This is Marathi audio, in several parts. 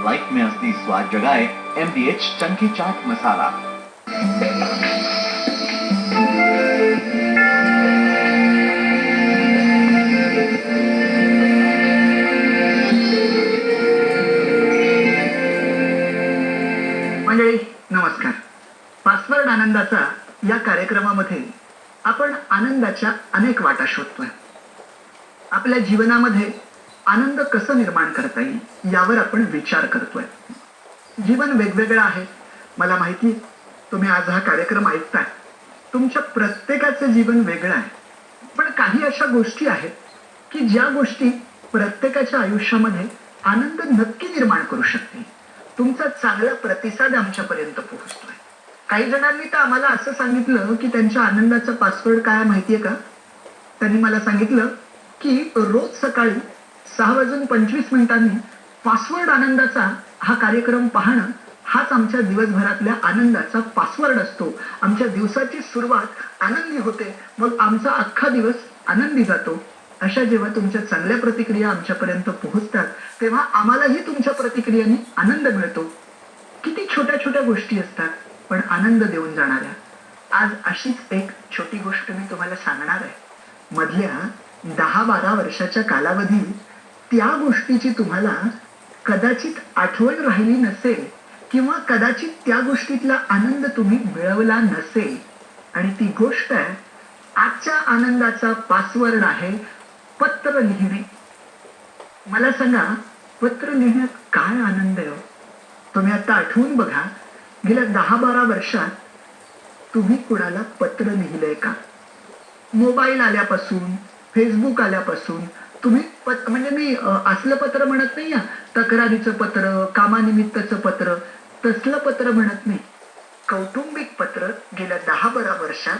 लाइफ में असली स्वाद जगाए MDH चंकी चाट मसाला। मंडळी नमस्कार. पासवर्ड आनंदाचा या कार्यक्रमामध्ये आपण आनंदाच्या अनेक वाटा शोधतोय. आपल्या जीवनामध्ये आनंद कसं निर्माण करता येईल यावर आपण विचार करतोय. जीवन वेगवेगळं आहे, मला माहिती. तुम्ही आज हा कार्यक्रम ऐकताय, तुमच्या प्रत्येकाचं जीवन वेगळं आहे. पण काही अशा गोष्टी आहेत की ज्या गोष्टी प्रत्येकाच्या आयुष्यामध्ये आनंद नक्की निर्माण करू शकते. तुमचा चांगला प्रतिसाद आमच्यापर्यंत पोहोचतोय. काही जणांनी तर आम्हाला असं सांगितलं की त्यांच्या आनंदाचा पासवर्ड काय माहितीये का? त्यांनी मला सांगितलं की रोज सकाळी 6:25 पासवर्ड आनंदाचा हा कार्यक्रम पाहणं हाच आमच्या दिवसभरातल्या आनंदाचा पासवर्ड असतो. आमच्या दिवसाची सुरुवात आनंदी होते, मग आमचा अख्खा दिवस आनंदी जातो. अशा जेव्हा तुमच्या चांगल्या प्रतिक्रिया आमच्यापर्यंत पोहोचतात तेव्हा आम्हालाही तुमच्या प्रतिक्रियांनी आनंद मिळतो. किती छोट्या छोट्या गोष्टी असतात पण आनंद देऊन जाणाऱ्या. आज अशीच एक छोटी गोष्ट मी तुम्हाला सांगणार आहे. मधल्या 10-12 वर्षाच्या कालावधीत त्या गोष्टीची तुम्हाला कदाचित आठवण राहिली नसेल किंवा कदाचित त्या गोष्टीतला आनंद तुम्ही मिळवला नसेल. आणि ती गोष्ट आहे, आजच्या आनंदाचा पासवर्ड आहे पत्र लिहिणे. मला सांगा, पत्र लिहिण्यात काय आनंद आहे? तुम्ही आता आठवून बघा, गेल्या 10-12 वर्षात तुम्ही कुणाला पत्र लिहिलंय का? मोबाईल आल्यापासून, फेसबुक आल्यापासून तुम्ही म्हणजे मी असलं पत्र म्हणत नाही, तक्रारीचं पत्र, कामानिमित्तचं पत्र, तसलं पत्र म्हणत नाही. कौटुंबिक पत्र गेल्या 10-12 वर्षात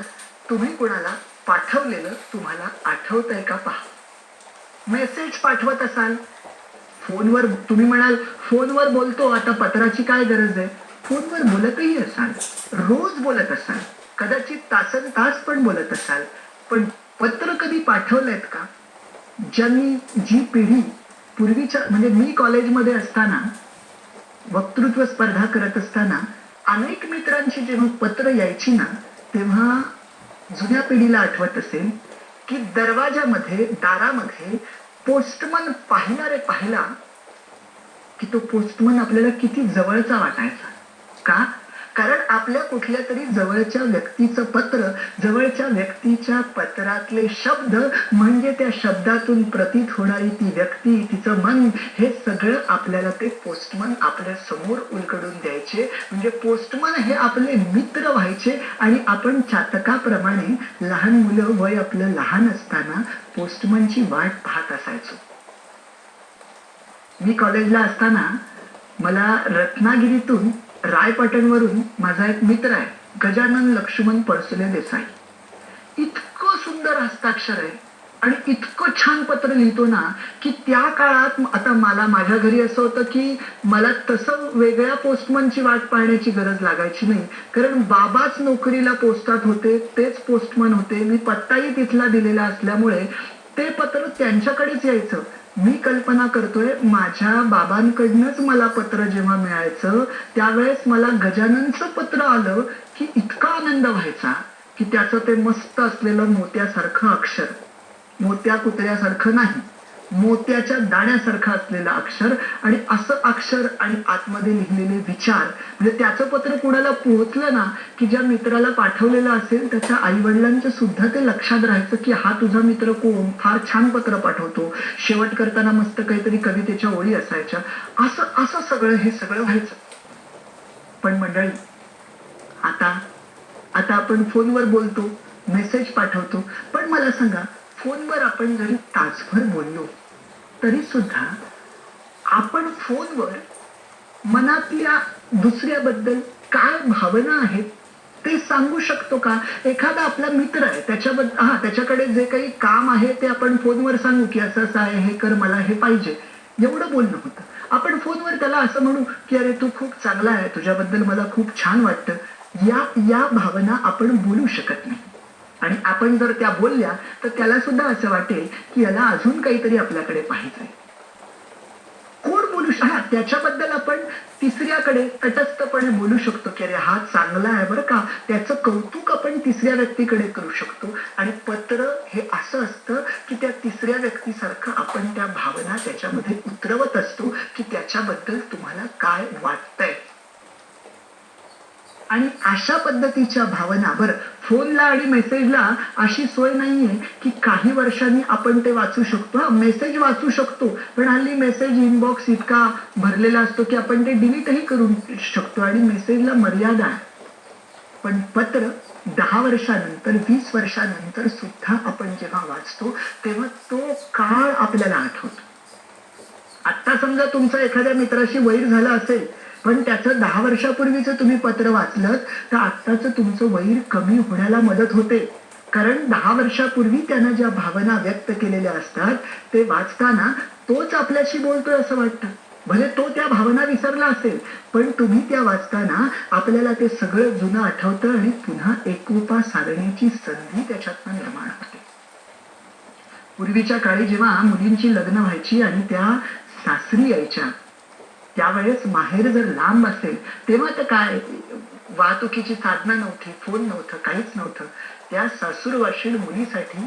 तुम्ही कुणाला पाठवलेलं तुम्हाला आठवतंय का? पहा. मेसेज पाठवत असाल, फोनवर तुम्ही म्हणाल फोनवर बोलतो, आता पत्राची काय गरज आहे? फोनवर बोलतही असाल, रोज बोलत असाल, कदाचित तासन तास पण बोलत असाल, पण पत्र कधी पाठवलेत का? जी पिढी पूर्वीच्या, म्हणजे मी कॉलेजमध्ये असताना वक्तृत्व स्पर्धा करत असताना अनेक मित्रांची जेव्हा पत्र यायची ना, तेव्हा जुन्या पिढीला आठवत असेल की दरवाजामध्ये, दारामध्ये पोस्टमन पाहिला की तो पोस्टमन आपल्याला किती जवळचा वाटायचा. का? कारण आपल्या कुठल्या तरी जवळच्या व्यक्तीचं पत्र, जवळच्या व्यक्तीच्या पत्रातले शब्द, म्हणजे त्या शब्दातून प्रतीत होणारी ती व्यक्ती, तिचं मन, हे सगळं आपल्याला ते पोस्टमन आपल्या समोर उलगडून द्यायचे. म्हणजे पोस्टमन हे आपले मित्र व्हायचे आणि आपण चातकाप्रमाणे लहान मुलं, वय आपलं लहान असताना पोस्टमनची वाट पाहत असायचो. मी कॉलेजला असताना मला रत्नागिरीतून, रायपाटणवरून माझा एक मित्र आहे, गजानन लक्ष्मण पळसुले देसाई. इतकं सुंदर हस्ताक्षर आहे आणि इतकं छान पत्र लिहितो ना की त्या काळात, आता माझ्या घरी असं होतं की मला तसं वेगळ्या पोस्टमनची वाट पाहण्याची गरज लागायची नाही, कारण बाबाच नोकरीला पोस्टात होते, तेच पोस्टमन होते. मी पत्ताही तिथला दिलेला असल्यामुळे ते पत्र त्यांच्याकडेच यायचं. मी कल्पना करतोय, माझ्या बाबांकडनंच मला पत्र जेव्हा मिळायचं त्यावेळेस मला गजाननचं पत्र आलं की इतका आनंद व्हायचा की त्याचं ते मस्त असलेलं मोत्यासारखं अक्षर, मोत्या कुत्र्यासारखं नाही, मोत्याच्या दाण्यासारखं असलेलं अक्षर, आणि असं अक्षर आणि आतमध्ये लिहिलेले विचार. म्हणजे त्याचं पत्र कुणाला पोहोचलं ना की ज्या मित्राला पाठवलेलं असेल त्याच्या आई वडिलांचं सुद्धा ते लक्षात राहायचं की हा तुझा मित्र कोण, फार छान पत्र पाठवतो. शेवट करताना मस्त काहीतरी कवितेच्या ओळी असायच्या. असं सगळं हे सगळं व्हायचं. पण मंडळी, आता आपण फोनवर बोलतो, मेसेज पाठवतो, पण मला सांगा, फोनवर आपण जरी तासभर बोललो तरी सुद्धा आपण फोनवर मनातल्या दुसऱ्याबद्दल काय भावना आहेत ते सांगू शकतो का? एखादा आपला मित्र आहे, त्याच्याकडे जे काही काम आहे ते आपण फोनवर सांगू की असं असं आहे, हे कर, मला हे पाहिजे, एवढं बोलणं होतं. आपण फोनवर त्याला असं म्हणू की अरे तू खूप चांगला आहे, तुझ्याबद्दल मला खूप छान वाटतं, या भावना आपण बोलू शकत नाही. आणि आपण जर त्या बोलल्या तर त्याला सुद्धा असं वाटेल की याला अजून काहीतरी आपल्याकडे पाहिजे. कोण बोलू त्याच्याबद्दल आपण तिसऱ्याकडे तटस्थपणे बोलू शकतो की अरे हा चांगला आहे बरं का, त्याचं कौतुक आपण तिसऱ्या व्यक्तीकडे करू शकतो. आणि पत्र हे असं असतं की त्या तिसऱ्या व्यक्तीसारखं आपण त्या भावना त्याच्यामध्ये उतरवत असतो की त्याच्याबद्दल तुम्हाला काय वाटतंय. आणि अशा पद्धतीच्या भावना, बरं फोनला आणि मेसेजला अशी सोय नाहीये की काही वर्षांनी आपण ते वाचू शकतो. मेसेज वाचू शकतो, पण हल्ली मेसेज इनबॉक्स इतका भरलेला असतो की आपण ते डिलीटही करू शकतो आणि मेसेजला मर्यादा आहे. पण पत्र 10 वर्षानंतर 20 वर्षानंतर सुद्धा आपण जेव्हा वाचतो तेव्हा तो काळ आपल्याला आठवतो. आता समजा तुमचं एखाद्या मित्राशी वैर झालं असेल, पण त्याचं 10 वर्षापूर्वीचं तुम्ही पत्र वाचलं तर आत्ताचं तुमचं वैर कमी होण्याला मदत होते. कारण 10 वर्षापूर्वी त्यानं ज्या भावना व्यक्त केलेल्या असतात ते वाचताना तोच आपल्याशी बोलतोय असं वाटतं. भले तो त्या भावना विसरला असेल, पण तुम्ही त्या वाचताना आपल्याला ते सगळं जुनं आठवतं आणि पुन्हा एकोपा साधण्याची संधी त्याच्यातनं निर्माण होते. पूर्वीच्या काळी जेव्हा मुलींची लग्न व्हायची आणि त्या सासरी यायच्या त्यावेळेस माहेर जर लांब असेल तेव्हा तर काय वाहतुकीची साधनं नव्हती, फोन नव्हतं, काहीच नव्हतं. त्या सासूरवाशीण मुलीसाठी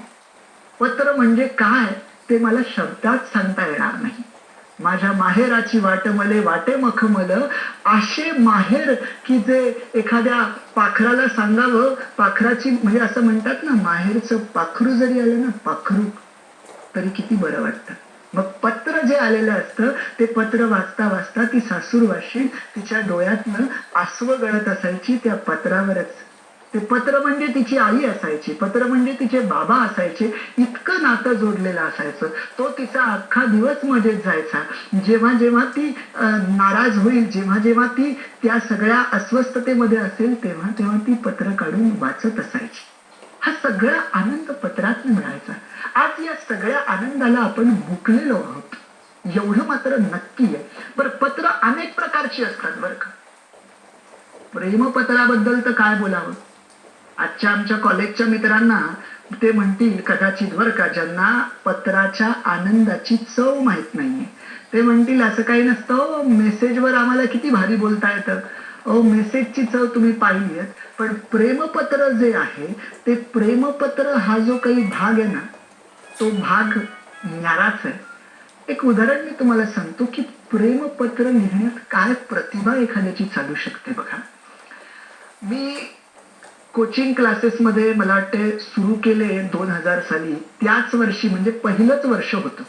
पत्र म्हणजे काय ते मला शब्दात सांगता येणार नाही. माझ्या माहेराची वाट मले वाटे मखमल, असे माहेर की जे एखाद्या पाखराला सांगावं. पाखराची म्हणजे असं म्हणतात ना, माहेरचं पाखरू जरी आलं ना, पाखरू, तरी किती बरं वाटतं. मग पत्र जे आलेलं असतं ते पत्र वाचता वाचता ती सासूरवाशीण तिच्या डोळ्यातनं आसवं गळत असायची त्या पत्रावरच. ते पत्र म्हणजे तिची आई असायची, पत्र म्हणजे तिचे बाबा असायचे. इतकं नातं जोडलेलं असायचं. तो तिचा अख्खा दिवस मजेत जायचा. जेव्हा जेव्हा ती नाराज होईल, जेव्हा जेव्हा ती त्या सगळ्या अस्वस्थतेमध्ये असेल तेव्हा तेव्हा ती पत्र काढून वाचत असायची. हा सगळा आनंद पत्रात मिळायचा. आज या सगळ्या आनंदाला आपण मुकलेलो आहोत, एवढं मात्र नक्की आहे. बरं, पत्र अनेक प्रकारची असतात बरं का. प्रेमपत्राबद्दल तर काय बोलावं. आजच्या आमच्या कॉलेजच्या मित्रांना ते म्हणतील कदाचित बरं का, ज्यांना पत्राच्या आनंदाची चव माहित नाहीये, ते म्हणतील असं काही नसतं, मेसेजवर आम्हाला किती भारी बोलता येतं. मेसेजची चव तुम्ही पाहिली आहे, पण प्रेमपत्र जे आहे ते प्रेमपत्र हा जो काही भाग आहे ना, तो भाग न्याराच आहे. एक उदाहरण मी तुम्हाला सांगतो की प्रेमपत्र लिहिण्यात काय प्रतिभा एखाद्याची चालू शकते बघा. मी कोचिंग क्लासेसमध्ये मला वाटते सुरू केले 2000 साली. त्याच वर्षी म्हणजे पहिलंच वर्ष होतं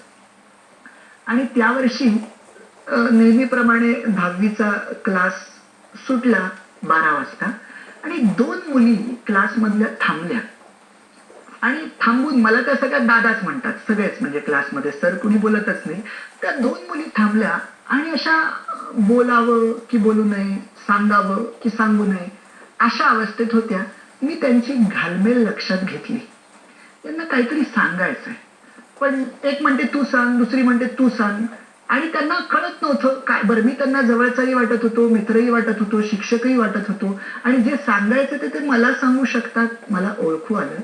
आणि त्या वर्षी नेहमीप्रमाणे 10वीचा क्लास सुटला 12 वाजता आणि 2 मुली क्लासमधल्या थांबल्या आणि थांबून, मला त्या सगळ्या दादाच म्हणतात सगळेच, म्हणजे क्लासमध्ये सर कुणी बोलतच नाही. त्या 2 मुली थांबल्या आणि अशा बोलावं की बोलू नये, सांगावं की सांगू नये अशा अवस्थेत होत्या. मी त्यांची घालमेल लक्षात घेतली. त्यांना काहीतरी सांगायचंय, पण एक म्हणते तू सांग, दुसरी म्हणते तू सांग, आणि त्यांना कळत नव्हतं काय. बरं, मी त्यांना जवळचाही वाटत होतो, मित्रही वाटत होतो, शिक्षकही वाटत होतो, आणि जे सांगायचं ते मला सांगू शकतात. मला ओळखू आलं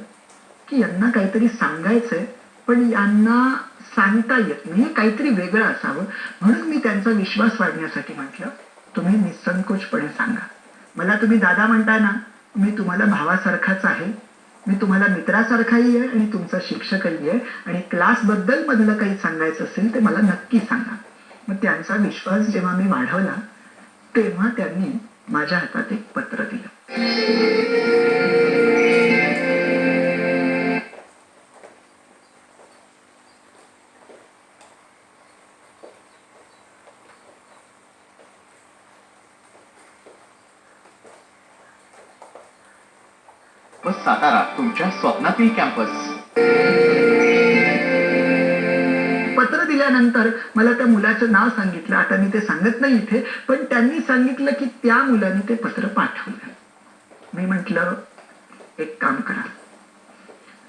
की यांना काहीतरी सांगायचंय पण यांना सांगता येत नाही, काहीतरी वेगळं असावं. म्हणून मी त्यांचा विश्वास वाढण्यासाठी म्हटलं तुम्ही निसंकोचपणे सांगा. मला तुम्ही दादा म्हणताय ना, मी तुम्हाला भावासारखाच आहे, मी तुम्हाला मित्रासारखाही आहे आणि तुमचा शिक्षकही आहे, आणि क्लास बद्दल मधलं काही सांगायचं असेल ते मला नक्की सांगा. मग त्यांचा विश्वास जेव्हा मी वाढवला तेव्हा त्यांनी माझ्या हातात एक पत्र दिलं. व सातारा तुमच्या स्वप्नातील कॅम्पस. पत्र दिल्यानंतर मला त्या मुलाचं नाव सांगितलं. आता मी ते सांगत नाही इथे, पण त्यांनी सांगितलं की त्या मुलाने ते पत्र पाठवलं. मी म्हटलं एक काम करा,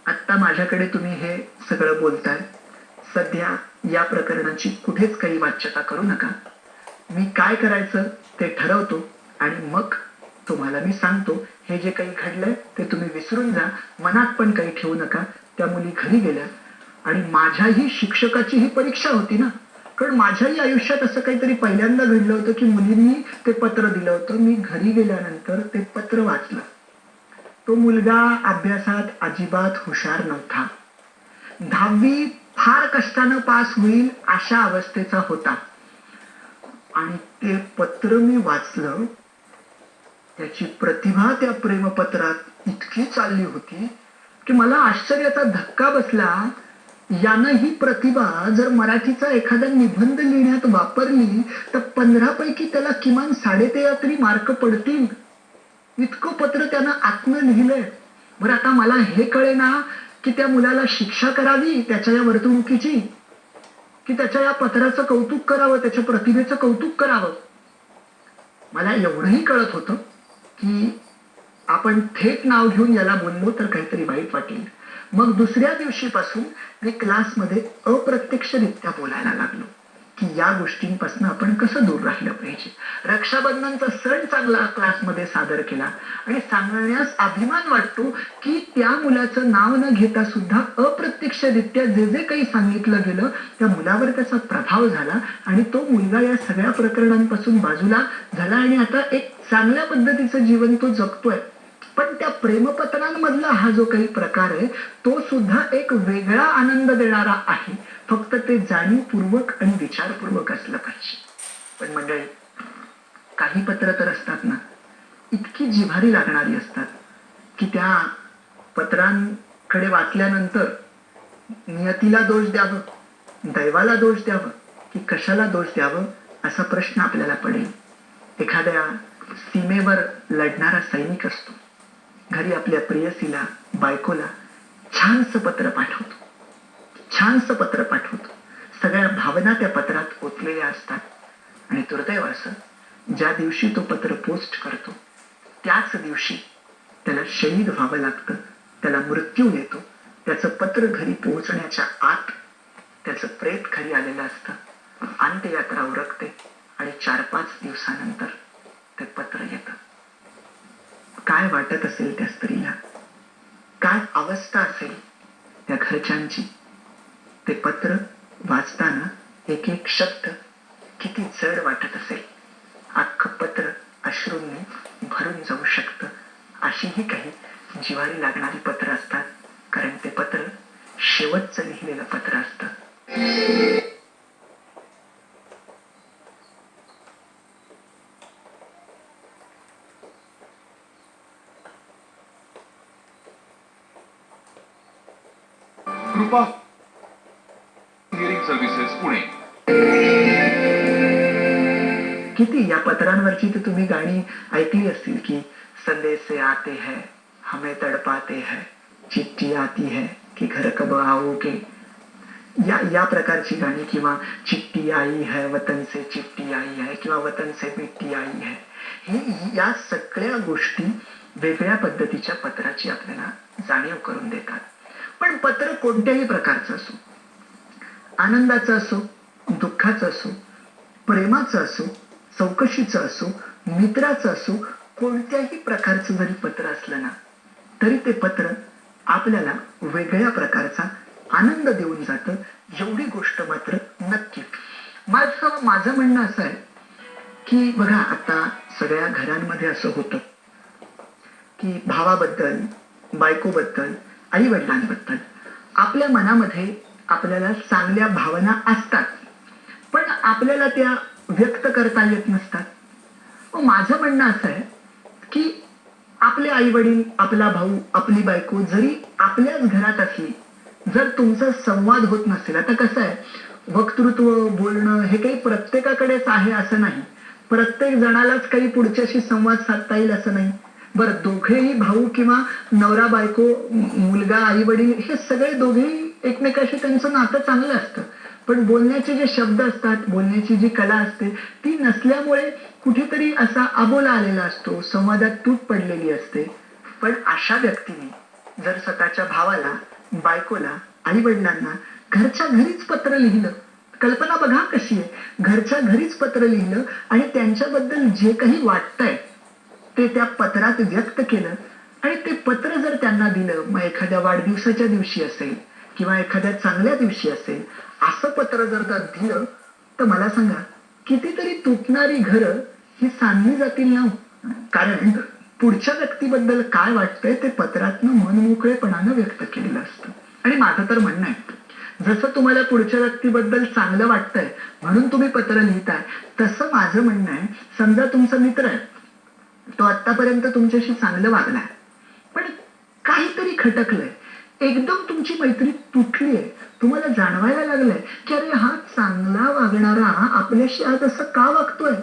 आत्ता माझ्याकडे तुम्ही हे सगळं बोलताय, सध्या या प्रकरणाची कुठेच काही वाच्यता करू नका. मी काय करायचं ते ठरवतो आणि मग तुम्हाला मी सांगतो. हे जे काही घडलंय ते तुम्ही विसरून जा, मनात पण काही ठेवू नका. त्या मुली घरी गेल्या आणि माझ्याही शिक्षकाची ही परीक्षा होती ना, कारण माझ्याही आयुष्यात असं काहीतरी पहिल्यांदा घडलं होतं की मुलींनी ते पत्र दिलं होतं. मी घरी गेल्यानंतर ते पत्र वाचलं. तो मुलगा अभ्यासात अजिबात हुशार नव्हता. 10वी फार कष्टानं पास होईल अशा अवस्थेचा होता. आणि ते पत्र मी वाचलं. त्याची प्रतिभा त्या प्रेमपत्रात इतकी चालली होती की मला आश्चर्याचा धक्का बसला. यानं ही प्रतिभा जर मराठीचा एखादा निबंध लिहिण्यात वापरली तर 15 पैकी त्याला किमान 13.5 तरी मार्क पडतील. इतकं पत्र त्यानं आतनं लिहिलंय. बरं, आता मला हे कळेना की त्या मुलाला शिक्षा करावी त्याच्या या वर्तणुकीची, की त्याच्या या पत्राचं कौतुक करावं, त्याच्या प्रतिभेचं कौतुक करावं. मला एवढंही कळत होतं की आपण थेट नाव घेऊन याला बोललो तर काहीतरी वाईट वाटेल. मग दुसऱ्या दिवशीपासून मी क्लासमध्ये अप्रत्यक्षरित्या बोलायला लागलो की या गोष्टींपासून आपण कसं दूर राहिलं पाहिजे. रक्षाबंधनचा सण चांगला क्लासमध्ये सादर केला आणि सांगण्यास अभिमान वाटतो की त्या मुलाचं नाव न घेता सुद्धा अप्रत्यक्षरित्या जे जे काही सांगितलं गेलं त्या मुलावर त्याचा प्रभाव झाला आणि तो मुलगा या सगळ्या प्रकरणांपासून बाजूला झाला आणि आता एक चांगल्या पद्धतीचं जीवन तो जगतोय. पण त्या प्रेमपत्रांमधला हा जो काही प्रकार आहे तो सुद्धा एक वेगळा आनंद देणारा आहे. फक्त ते जाणीवपूर्वक आणि विचारपूर्वक असलं पाहिजे. पण मंडळी, काही पत्र तर असतात ना, इतकी जिव्हारी लागणारी असतात की त्या पत्रांकडे वाचल्यानंतर नियतीला दोष द्यावं, दैवाला दोष द्यावं की कशाला दोष द्यावं असा प्रश्न आपल्याला पडेल. एखाद्या सीमेवर लढणारा सैनिक असतो, घरी आपल्या प्रेयसीला, बायकोला छानसं पत्र पाठवतो, छानसं पत्र पाठवतो. सगळ्या भावना त्या पत्रात ओतलेल्या असतात आणि दुर्दैव असं ज्या दिवशी तो पत्र पोस्ट करतो त्याच दिवशी त्याला शहीद व्हावं लागतं, त्याला मृत्यू येतो. त्याचं पत्र घरी पोहोचण्याच्या आत त्याचं प्रेत घरी आलेलं असतं. अंत्ययात्रा उरकते आणि 4-5 दिवसानंतर ते पत्र येतं. काय वाटत असेल त्या स्त्रीला, काय अवस्था असेल त्या घरच्यांची. ते पत्र वाचताना एक एक शब्द किती जड वाटत असेल. अख्खं पत्र अश्रूंनी भरून जाऊ शकतं. अशीही काही जिव्हारी लागणारी पत्र असतात, कारण ते पत्र शेवटचं लिहिलेलं पत्र असतं. कृपा हिअरिंग सर्व्हिसेस पुणे. किती या पत्रांवरची तर तुम्ही गाणी ऐकली असतील की संदेश से आते हैं, हमें तड़पाते हैं, चिट्ठी आती है कि घर कब आओगे, या प्रकारची गाणी, किंवा चिट्ठी आई है वतन से, चिट्ठी आई है, किंवा वतन से मिट्टी आई है. हे या सगळ्या गोष्टी वेगळ्या पद्धतीच्या पत्राची आपल्याला जाणीव करून देतात. पण पत्र कोणत्याही प्रकारचं असो, आनंदाचं असो, दुःखाचं असो, प्रेमाचं असो, चौकशीचं असो, मित्राचं असो, कोणत्याही प्रकारचं जरी पत्र असलं ना तरी ते पत्र आपल्याला वेगळ्या प्रकारचा आनंद देऊन जातं. एवढी गोष्ट मात्र नक्की. माझं म्हणणं असं आहे की बघा, आता सगळ्या घरांमध्ये असं होतं की भावाबद्दल, बायकोबद्दल, आई वडिलांबद्दल आपल्या मनामध्ये आपल्याला चांगल्या भावना असतात, पण आपल्याला त्या व्यक्त करता येत नसतात. माझं म्हणणं असं आहे की आपले आई वडील, आपला भाऊ, आपली बायको जरी आपल्याच घरात असली, जर तुमचा संवाद होत नसेल, आता कसं आहे, वक्तृत्व बोलणं हे काही प्रत्येकाकडेच आहे असं नाही, प्रत्येक जणालाच काही पुढच्याशी संवाद साधता येईल असं नाही. बरं, दोघेही भाऊ किंवा नवरा बायको, मुलगा आई वडील, हे सगळे दोघेही एकमेकाशी त्यांचं नातं चांगलं असतं, पण बोलण्याचे जे शब्द असतात, बोलण्याची जी कला असते ती नसल्यामुळे कुठेतरी असा अबोला आलेला असतो, संवादात तूट पडलेली असते. पण अशा व्यक्तीने जर स्वतःच्या भावाला, बायकोला, आई वडिलांना घरच्या घरीच पत्र लिहिलं, कल्पना बघा कशी आहे, घरच्या घरीच पत्र लिहिलं आणि त्यांच्याबद्दल जे काही वाटतंय ते त्या पत्रात व्यक्त केलं आणि ते पत्र जर त्यांना दिलं, मग एखाद्या वाढदिवसाच्या दिवशी असेल किंवा एखाद्या चांगल्या दिवशी असेल, असं पत्र जर दिलं तर मला सांगा, कितीतरी तुटणारी घरं ही सांधली जातील ना हो? कारण पुढच्या व्यक्तीबद्दल काय वाटतंय ते पत्रातनं मनमोकळेपणानं व्यक्त केलेलं असतं. आणि माझं तर म्हणणं आहे, जसं तुम्हाला पुढच्या व्यक्तीबद्दल चांगलं वाटतंय म्हणून तुम्ही पत्र लिहिताय, तसं माझं म्हणणं आहे, समजा तुमचा मित्र आहे, तो आतापर्यंत तुमच्याशी चांगलं वागलाय, पण काहीतरी खटकलंय, एकदम तुमची मैत्री तुटली आहे, तुम्हाला जाणवायला लागलंय की अरे हा चांगला वागणारा आपल्याशी आज असं का वागतोय,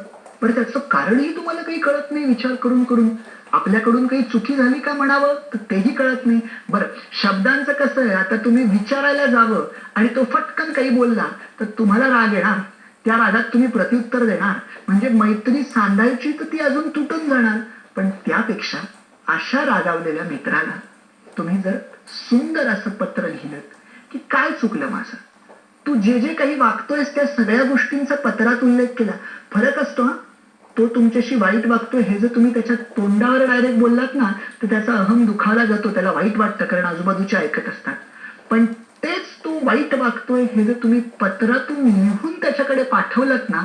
पण त्याचं कारणही तुम्हाला काही कळत नाही. विचार करून करून आपल्याकडून काही चुकी झाली का म्हणावं तर तेही कळत नाही. बरं, शब्दांचं कसं आहे, आता तुम्ही विचारायला जावं आणि तो फटकन काही बोलला तर तुम्हाला राग येणार, त्या रागात तुम्ही प्रत्युत्तर देणार, म्हणजे मैत्री सांधायची तर ती अजून तुटून जाणार. पण त्यापेक्षा अशा रागावलेल्या मित्राला तुम्ही जर सुंदर असं पत्र लिहिलं की काय चुकलं माझं, तू जे जे काही वागतोयस त्या सगळ्या गोष्टींचा पत्रात उल्लेख केला. फरक असतो हा, तो तुमच्याशी वाईट वागतोय हे जर तुम्ही त्याच्या तोंडावर डायरेक्ट बोललात ना तर त्याचा अहम दुखावला जातो, त्याला वाईट वाटतं, कारण आजूबाजूचे ऐकत असतात. पण तेच तो वाईट वागतोय हे जर तुम्ही पत्रातून लिहून त्याच्याकडे पाठवलत ना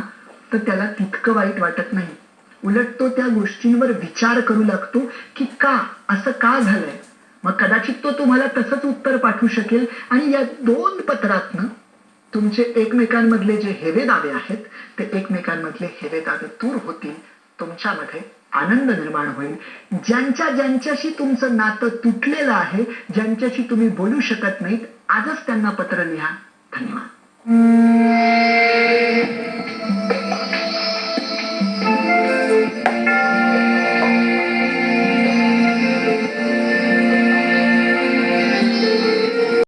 तर त्याला तितकं वाईट वाटत नाही. उलट तो त्या गोष्टींवर विचार करू लागतो की का असं का झालंय. मग कदाचित तो तुम्हाला तसंच उत्तर पाठवू शकेल आणि या दोन पत्रातनं तुमचे एकमेकांमधले जे हेवे दावे आहेत ते एकमेकांमधले हेवे दावे दूर होतील, तुमच्यामध्ये आनंद निर्माण होईल. ज्यांच्याशी तुमचं नातं तुटलेलं आहे, ज्यांच्याशी तुम्ही बोलू शकत नाहीत, आजच त्यांना पत्र लिहा. धन्यवाद.